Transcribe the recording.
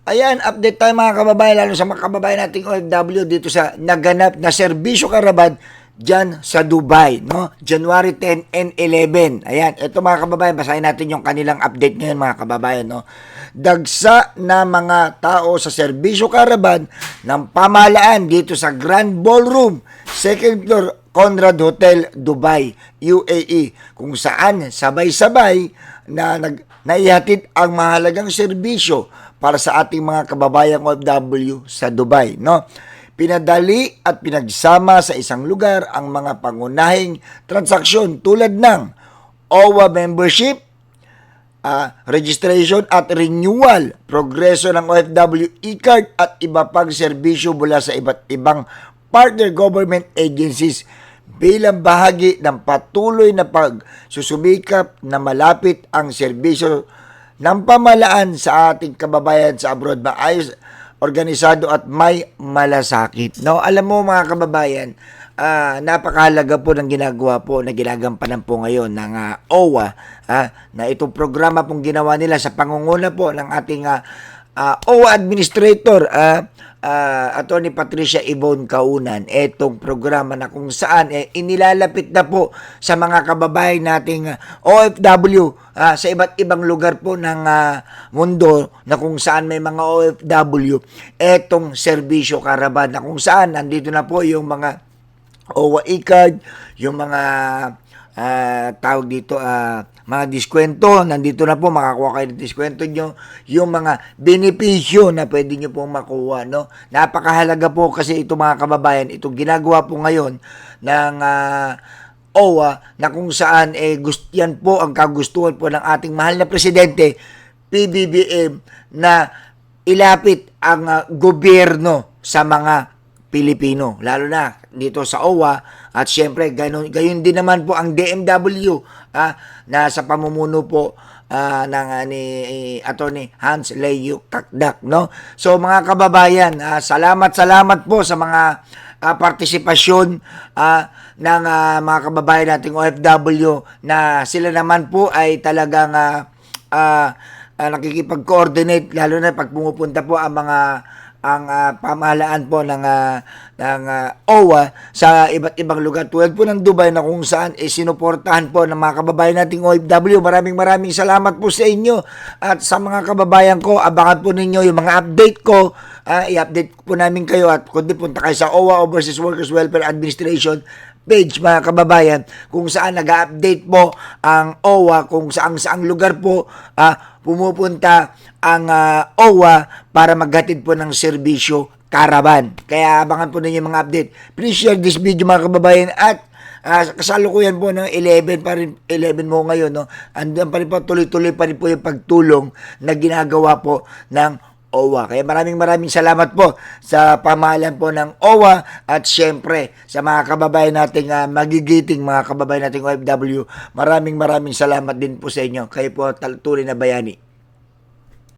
Ayan, update tayo mga kababayan, lalo sa mga kababayan nating OFW dito sa naganap na serbisyo karaban dyan sa Dubai, no? January 10 and 11. Ayan, ito mga kababayan, basahin natin yung kanilang update ngayon mga kababayan, no? Dagsa na mga tao sa serbisyo karaban ng pamahalaan dito sa Grand Ballroom, second floor, Conrad Hotel, Dubai, UAE, kung saan sabay-sabay na naihatid ang mahalagang serbisyo para sa ating mga kababayang OFW sa Dubai, no? Pinadali at pinagsama sa isang lugar ang mga pangunahing transaksyon tulad ng OWA membership, registration at renewal, progreso ng OFW e-card at iba pang serbisyo mula sa iba't ibang partner government agencies bilang bahagi ng patuloy na pagsusumikap na malapit ang serbisyo ng pamahalaan sa ating kababayan sa abroad, maayos, organisado at may malasakit. No, alam mo mga kababayan, napakahalaga po ng ginagawa po na ginagampanan po ngayon ng OWA, na itong programa pong ginawa nila sa pangunguna po ng ating OWA Administrator, Attorney Patricia Yvonne Kaunan, itong programa na kung saan inilalapit na po sa mga kababayan nating OFW sa iba't ibang lugar po ng mundo na kung saan may mga OFW, itong serbisyo karaban na kung saan nandito na po yung mga OWA e-card, yung mga tawag dito, mga diskwento, nandito na po, makakuha kayo ng diskwento nyo, yung mga benepisyo na pwede nyo pong makuha, no? Napakahalaga po kasi ito mga kababayan, itong ginagawa po ngayon ng OWA na kung saan yan po ang kagustuhan po ng ating mahal na presidente, PBBM, na ilapit ang gobyerno sa mga Pilipino, lalo na dito sa OWA. At syempre, gayon din naman po ang DMW na sa pamumuno po ng ni Attorney Hans Leo Kakdak, no? So mga kababayan, salamat po sa mga partisipasyon ng mga kababayan nating OFW na sila naman po ay talagang nakikipag-coordinate, lalo na pag pumupunta po ang pamahalaan po ng OWA sa iba't ibang lugar tulad po ng Dubai, na kung saan sinuportahan po ng mga kababayan nating OFW. Maraming salamat po sa inyo, at sa mga kababayan ko, abangan po ninyo yung mga update ko. I-update po namin kayo, at kundi punta kayo sa OWA, Overseas Workers Welfare Administration page mga kababayan, kung saan nag-update po ang OWA kung saang lugar po pumupunta ang OWA para maghatid po ng serbisyo caravan. Kaya abangan po ninyo mga update. Please share this video mga kababayan, at kasalukuyan po ng 11 pa rin, 11 mo ngayon, no? Andiyan pa rin po, tuloy-tuloy pa rin po yung pagtulong na ginagawa po ng OWA. Kaya maraming salamat po sa pamahalaan po ng OWA, at syempre sa mga kababayan nating magigiting mga kababayan nating OFW. Maraming salamat din po sa inyo. Kayo po tunay na bayani.